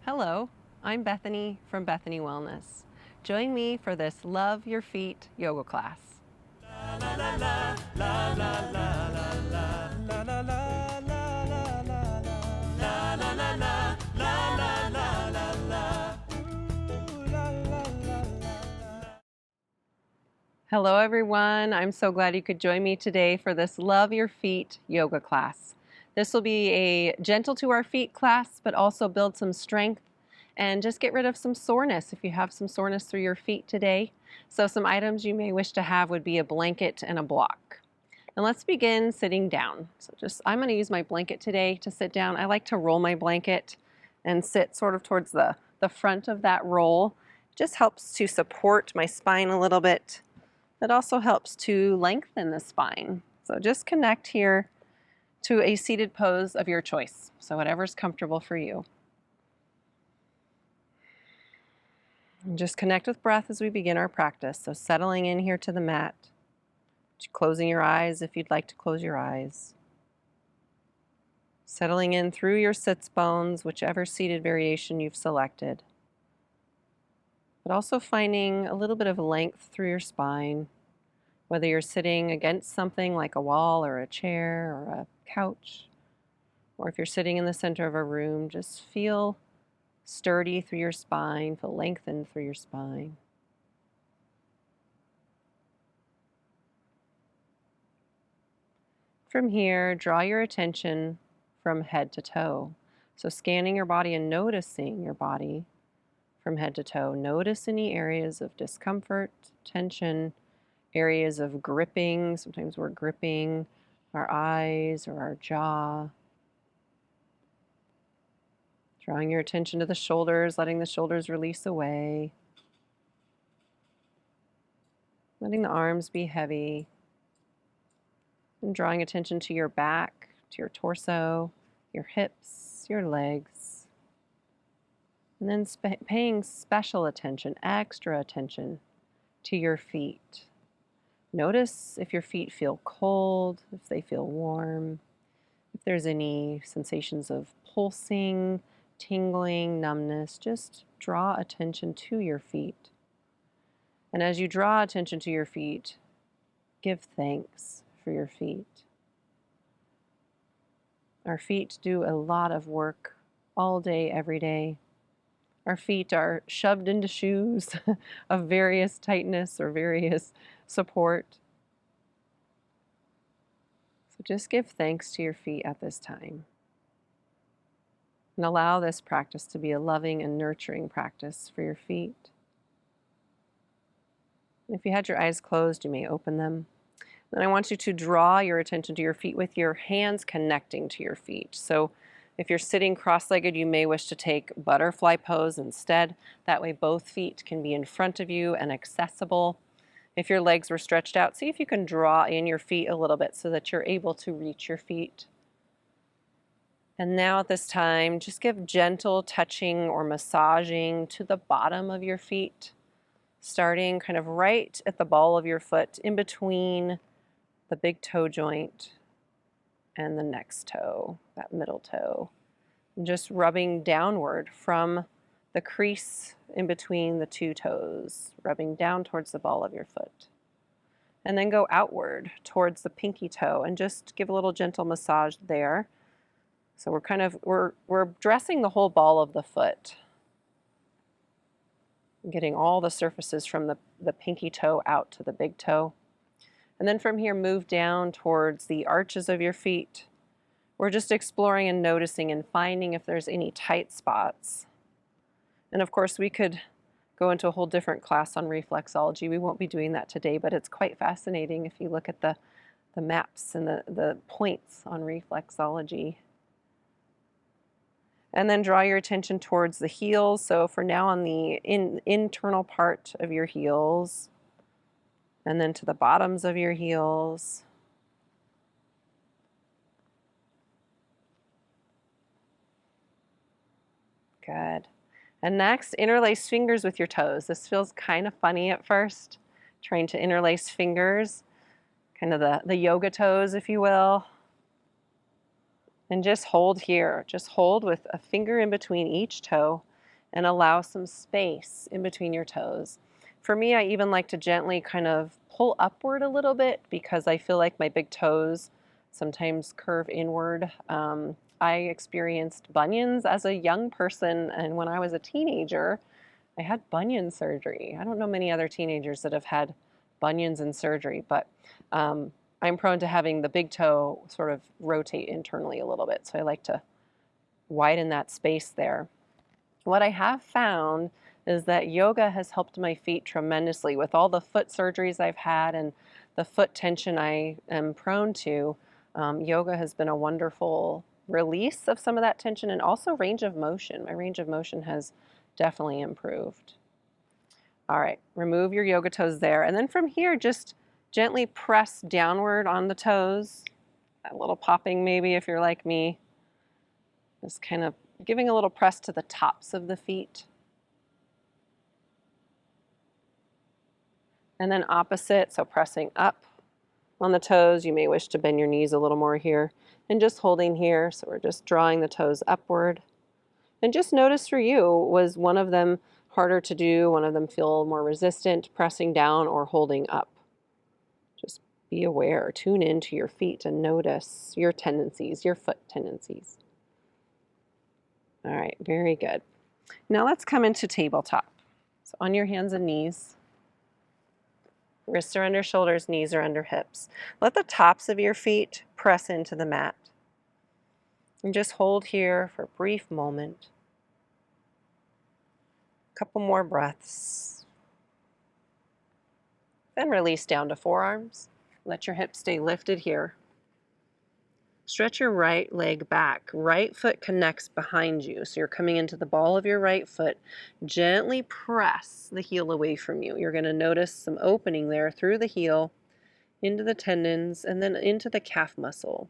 Hello, I'm Bethany from Bethany Wellness. Join me for this Love Your Feet yoga class. Hello everyone, I'm so glad you could join me today for this Love Your Feet yoga class. This will be a gentle to our feet class, but also build some strength and just get rid of some soreness if you have some soreness through your feet today. So some items you may wish to have would be a blanket and a block. And let's begin sitting down. I'm going to use my blanket today to sit down. I like to roll my blanket and sit sort of towards the front of that roll. It just helps to support my spine a little bit. It also helps to lengthen the spine. So just connect here to a seated pose of your choice. So whatever's comfortable for you. And just connect with breath as we begin our practice. So settling in here to the mat, closing your eyes if you'd like to close your eyes. Settling in through your sits bones, whichever seated variation you've selected. But also finding a little bit of length through your spine, whether you're sitting against something like a wall or a chair or a couch, or if you're sitting in the center of a room, just feel sturdy through your spine, feel lengthened through your spine. From here, draw your attention from head to toe. So scanning your body and noticing your body from head to toe. Notice any areas of discomfort, tension, areas of gripping. Sometimes we're gripping our eyes or our jaw. Drawing your attention to the shoulders, letting the shoulders release away. Letting the arms be heavy. And drawing attention to your back, to your torso, your hips, your legs. And then paying special attention, extra attention to your feet. Notice if your feet feel cold, if they feel warm, if there's any sensations of pulsing, tingling, numbness. Just draw attention to your feet. And as you draw attention to your feet, give thanks for your feet. Our feet do a lot of work all day, every day. Our feet are shoved into shoes of various tightness or various support. So just give thanks to your feet at this time. And allow this practice to be a loving and nurturing practice for your feet. And if you had your eyes closed, you may open them. Then I want you to draw your attention to your feet with your hands connecting to your feet. So if you're sitting cross-legged, you may wish to take butterfly pose instead. That way both feet can be in front of you and accessible. If your legs were stretched out, see if you can draw in your feet a little bit so that you're able to reach your feet. And now at this time, just give gentle touching or massaging to the bottom of your feet, starting kind of right at the ball of your foot, in between the big toe joint and the next toe, that middle toe. And just rubbing downward from the crease in between the two toes, rubbing down towards the ball of your foot. And then go outward towards the pinky toe and just give a little gentle massage there. So we're dressing the whole ball of the foot, getting all the surfaces from the pinky toe out to the big toe. And then from here, move down towards the arches of your feet. We're just exploring and noticing and finding if there's any tight spots. And of course, we could go into a whole different class on reflexology. We won't be doing that today, but it's quite fascinating if you look at the maps and the points on reflexology. And then draw your attention towards the heels. So for now, on the internal part of your heels, and then to the bottoms of your heels. Good. And next, interlace fingers with your toes. This feels kind of funny at first, trying to interlace fingers, kind of the yoga toes, if you will. And just hold here. Just hold with a finger in between each toe. and allow some space in between your toes. For me, I even like to gently kind of pull upward a little bit because I feel like my big toes sometimes curve inward. I experienced bunions as a young person, and when I was a teenager, I had bunion surgery. I don't know many other teenagers that have had bunions and surgery, but I'm prone to having the big toe sort of rotate internally a little bit, so I like to widen that space there. What I have found is that yoga has helped my feet tremendously with all the foot surgeries I've had and the foot tension I am prone to. Yoga has been a wonderful release of some of that tension and also range of motion. My range of motion has definitely improved. All right, remove your yoga toes there. And then from here, just gently press downward on the toes. A little popping maybe if you're like me. Just kind of giving a little press to the tops of the feet. And then opposite, so pressing up on the toes. You may wish to bend your knees a little more here. And just holding here, so we're just drawing the toes upward. And just notice for you, was one of them harder to do, one of them feel more resistant, pressing down or holding up? Just be aware, tune into your feet and notice your tendencies, your foot tendencies. All right, very good. Now let's come into tabletop. So on your hands and knees, wrists are under shoulders, knees are under hips. Let the tops of your feet press into the mat. And just hold here for a brief moment. Couple more breaths. Then release down to forearms. Let your hips stay lifted here. Stretch your right leg back. Right foot connects behind you. So you're coming into the ball of your right foot. Gently press the heel away from you. You're going to notice some opening there through the heel, into the tendons, and then into the calf muscle.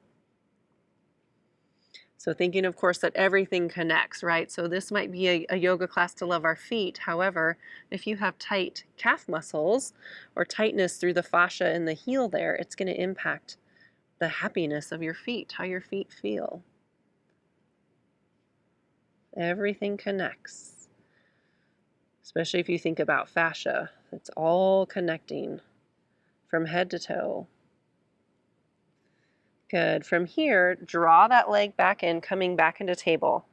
So thinking, of course, that everything connects, right? So this might be a yoga class to love our feet. However, if you have tight calf muscles or tightness through the fascia in the heel there, it's going to impact the happiness of your feet, how your feet feel. Everything connects, especially if you think about fascia. It's all connecting from head to toe. Good. From here, draw that leg back in, coming back into table.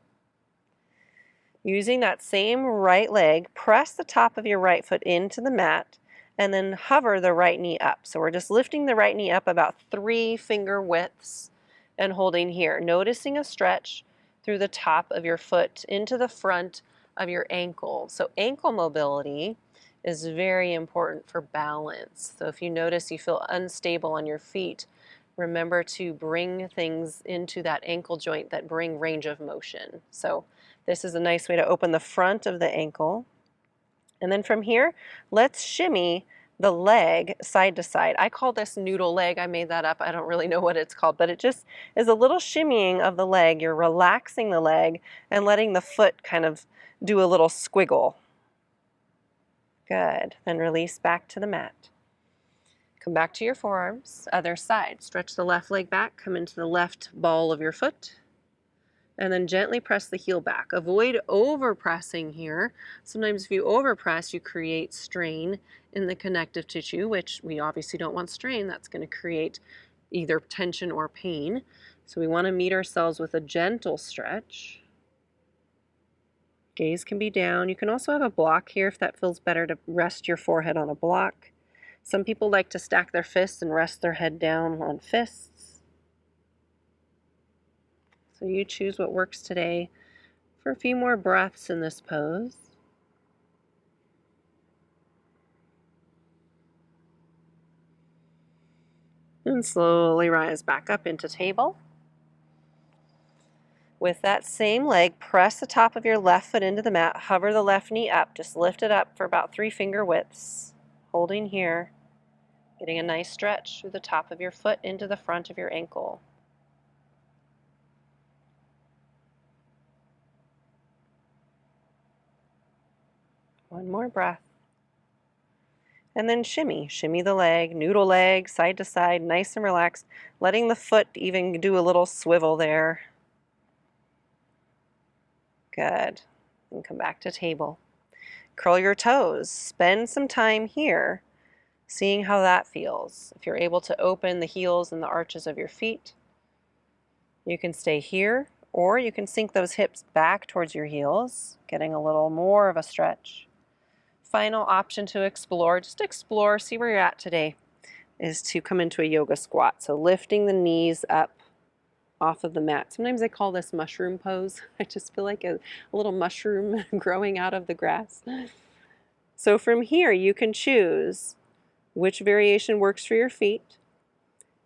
Using that same right leg, press the top of your right foot into the mat and then hover the right knee up. So we're just lifting the right knee up about 3 finger widths and holding here. Noticing a stretch through the top of your foot into the front of your ankle. So ankle mobility is very important for balance. So if you notice you feel unstable on your feet, remember to bring things into that ankle joint that bring range of motion. So this is a nice way to open the front of the ankle. And then from here, let's shimmy the leg side to side. I call this noodle leg. I made that up. I don't really know what it's called, but it just is a little shimmying of the leg. You're relaxing the leg and letting the foot kind of do a little squiggle. Good. Then release back to the mat. Come back to your forearms, other side. Stretch the left leg back, come into the left ball of your foot, and then gently press the heel back. Avoid over-pressing here. Sometimes if you over-press, you create strain in the connective tissue, which we obviously don't want strain. That's going to create either tension or pain. So we want to meet ourselves with a gentle stretch. Gaze can be down. You can also have a block here if that feels better, to rest your forehead on a block. Some people like to stack their fists and rest their head down on fists. So you choose what works today. For a few more breaths in this pose. And slowly rise back up into table. With that same leg, press the top of your left foot into the mat. Hover the left knee up. Just lift it up for about 3 finger widths. Holding here. Getting a nice stretch through the top of your foot into the front of your ankle. One more breath. And then shimmy. Shimmy the leg, noodle leg, side to side, nice and relaxed. Letting the foot even do a little swivel there. Good. and come back to table. Curl your toes. Spend some time here seeing how that feels. If you're able to open the heels and the arches of your feet, you can stay here, or you can sink those hips back towards your heels, getting a little more of a stretch. Final option to explore, just explore, see where you're at today, is to come into a yoga squat. So lifting the knees up off of the mat. Sometimes I call this mushroom pose. I just feel like a little mushroom growing out of the grass. So from here, you can choose which variation works for your feet.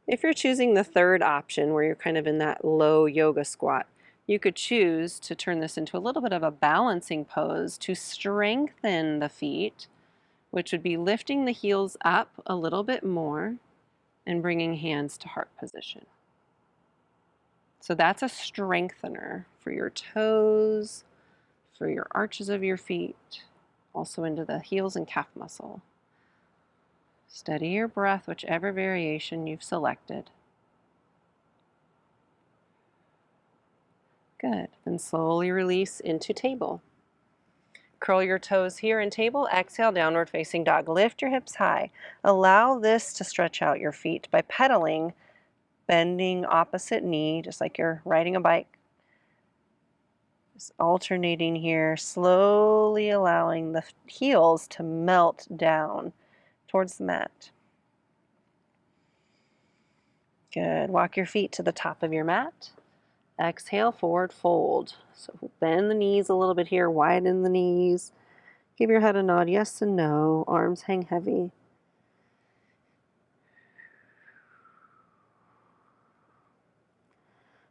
If you're choosing the third option, where you're kind of in that low yoga squat, you could choose to turn this into a little bit of a balancing pose to strengthen the feet, which would be lifting the heels up a little bit more and bringing hands to heart position. So that's a strengthener for your toes, for your arches of your feet, also into the heels and calf muscle. Steady your breath, whichever variation you've selected. Good. Then slowly release into table. Curl your toes here in table. Exhale, downward facing dog. Lift your hips high. Allow this to stretch out your feet by pedaling, bending opposite knee, just like you're riding a bike. Just alternating here, slowly allowing the heels to melt down towards the mat. Good. Walk your feet to the top of your mat. Exhale, forward fold. So bend the knees a little bit here, widen the knees. Give your head a nod, yes and no. Arms hang heavy.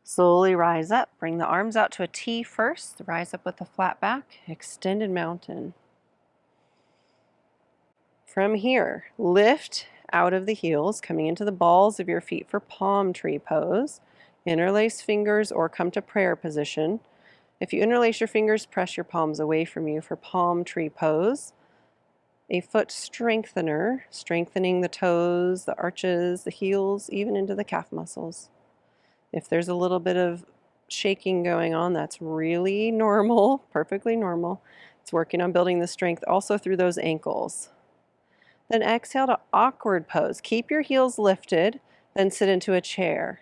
Slowly rise up. Bring the arms out to a T first. Rise up with a flat back. Extended mountain. From here, lift out of the heels, coming into the balls of your feet for palm tree pose. Interlace fingers or come to prayer position. If you interlace your fingers, press your palms away from you for palm tree pose. A foot strengthener, strengthening the toes, the arches, the heels, even into the calf muscles. If there's a little bit of shaking going on, that's really normal, perfectly normal. It's working on building the strength also through those ankles. Then exhale to awkward pose. Keep your heels lifted, then sit into a chair.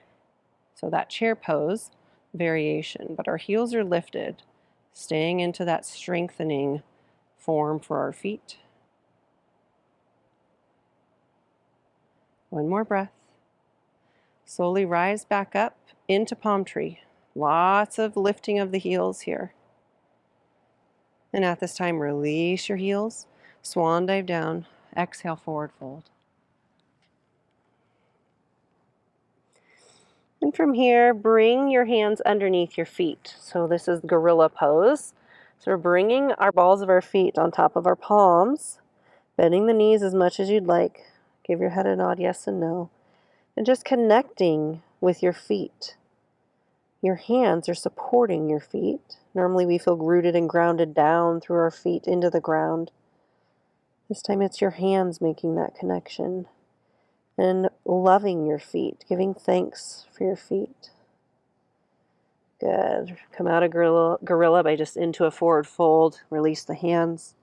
So that chair pose variation, but our heels are lifted, staying into that strengthening form for our feet. One more breath. Slowly rise back up into palm tree. Lots of lifting of the heels here. And at this time, release your heels, swan dive down, exhale, forward fold. And from here, bring your hands underneath your feet. So this is gorilla pose. So we're bringing our balls of our feet on top of our palms, bending the knees as much as you'd like. Give your head a nod, yes and no. And just connecting with your feet. Your hands are supporting your feet. Normally we feel rooted and grounded down through our feet into the ground. This time it's your hands making that connection. And loving your feet, giving thanks for your feet. Good. Come out of gorilla by just into a forward fold. Release the hands.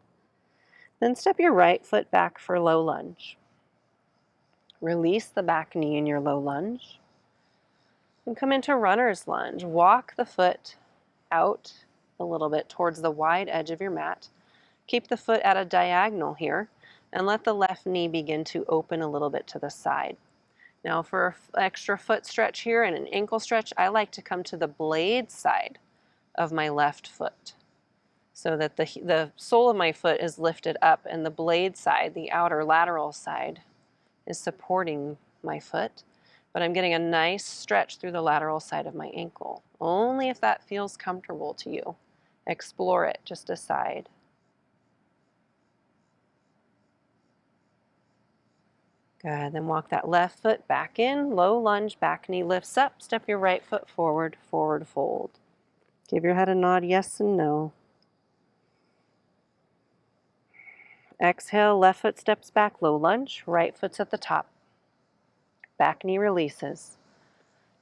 Then step your right foot back for low lunge. Release the back knee in your low lunge. And come into runner's lunge. Walk the foot out a little bit towards the wide edge of your mat. Keep the foot at a diagonal here. And let the left knee begin to open a little bit to the side. Now for an extra foot stretch here and an ankle stretch, I like to come to the blade side of my left foot so that the sole of my foot is lifted up and the blade side, the outer lateral side, is supporting my foot. But I'm getting a nice stretch through the lateral side of my ankle. Only if that feels comfortable to you. Explore it, just decide. Good, then walk that left foot back in, low lunge, back knee lifts up, step your right foot forward, forward fold. Give your head a nod, yes and no. Exhale, left foot steps back, low lunge, right foot's at the top. Back knee releases.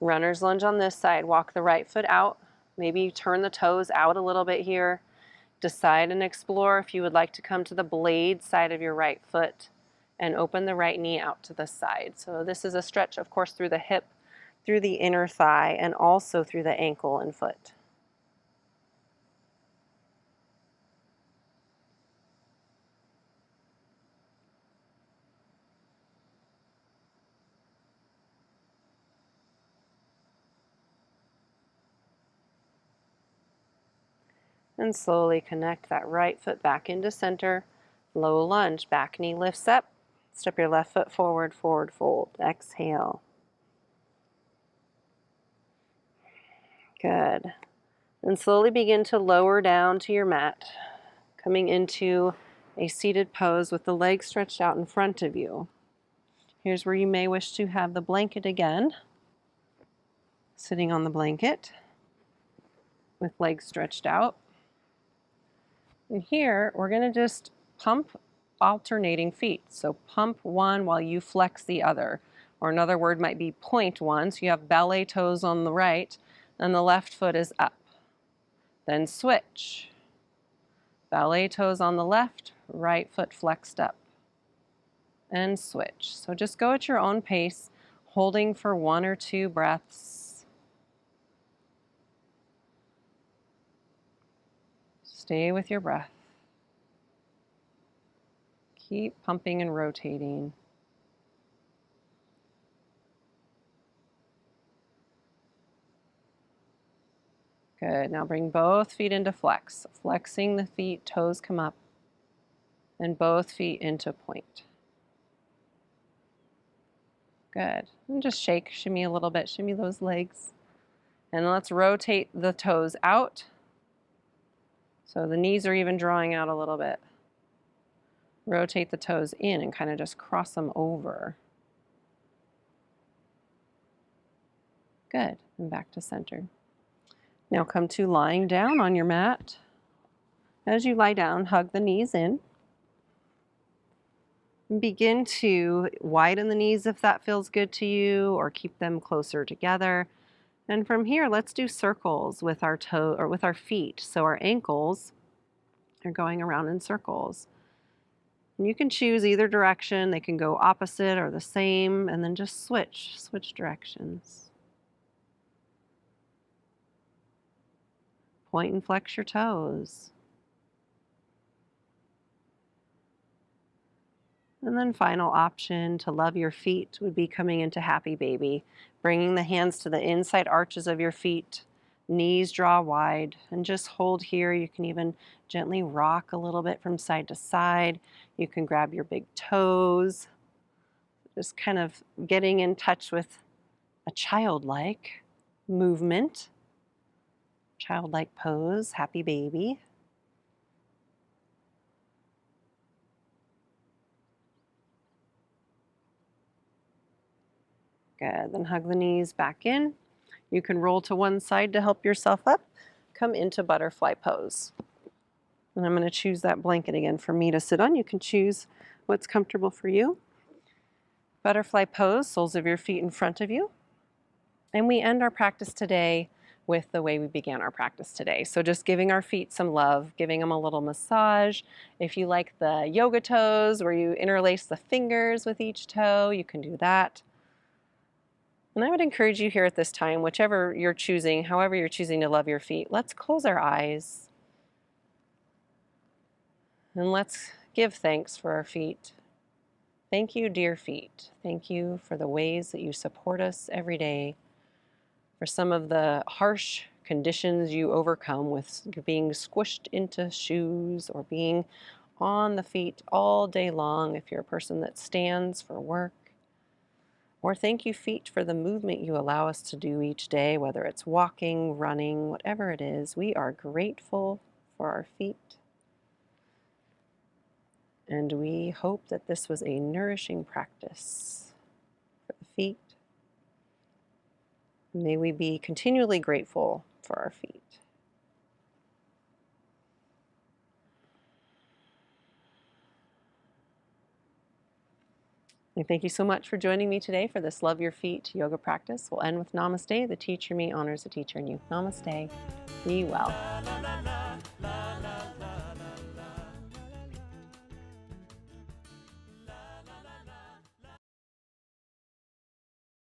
Runner's lunge on this side, walk the right foot out, maybe turn the toes out a little bit here. Decide and explore if you would like to come to the blade side of your right foot and open the right knee out to the side. So this is a stretch, of course, through the hip, through the inner thigh, and also through the ankle and foot. And slowly connect that right foot back into center. Low lunge, back knee lifts up. Step your left foot forward, forward fold. Exhale. Good. And slowly begin to lower down to your mat, coming into a seated pose with the legs stretched out in front of you. Here's where you may wish to have the blanket again, sitting on the blanket with legs stretched out. And here, we're going to just pump alternating feet. So pump one while you flex the other. Or another word might be point one. So you have ballet toes on the right, and the left foot is up. Then switch. Ballet toes on the left, right foot flexed up. And switch. So just go at your own pace, holding for 1 or 2 breaths. Stay with your breath. Keep pumping and rotating. Good. Now bring both feet into flex. Flexing the feet, toes come up, and both feet into point. Good. And just shake, shimmy a little bit, shimmy those legs. And let's rotate the toes out. So the knees are even drawing out a little bit. Rotate the toes in and kind of just cross them over. Good. And back to center. Now come to lying down on your mat. As you lie down, hug the knees in. And begin to widen the knees if that feels good to you, or keep them closer together. And from here, let's do circles with our toe or with our feet. So our ankles are going around in circles. And you can choose either direction. They can go opposite or the same, and then just switch directions. Point and flex your toes. And then final option to love your feet would be coming into happy baby, bringing the hands to the inside arches of your feet, knees draw wide, and just hold here. You can even gently rock a little bit from side to side. You can grab your big toes, just kind of getting in touch with a childlike movement, childlike pose, happy baby. Good, then hug the knees back in. You can roll to one side to help yourself up. Come into butterfly pose. And I'm going to choose that blanket again for me to sit on. You can choose what's comfortable for you. Butterfly pose, soles of your feet in front of you. And we end our practice today with the way we began our practice today. So just giving our feet some love, giving them a little massage. If you like the yoga toes where you interlace the fingers with each toe, you can do that. And I would encourage you here at this time, whichever you're choosing, however you're choosing to love your feet, let's close our eyes. And let's give thanks for our feet. Thank you, dear feet. Thank you for the ways that you support us every day, for some of the harsh conditions you overcome with being squished into shoes or being on the feet all day long if you're a person that stands for work. Or thank you, feet, for the movement you allow us to do each day, whether it's walking, running, whatever it is. We are grateful for our feet. And we hope that this was a nourishing practice for the feet. May we be continually grateful for our feet. And thank you so much for joining me today for this Love Your Feet yoga practice. We'll end with Namaste. The teacher me honors the teacher in you. Namaste. Be well.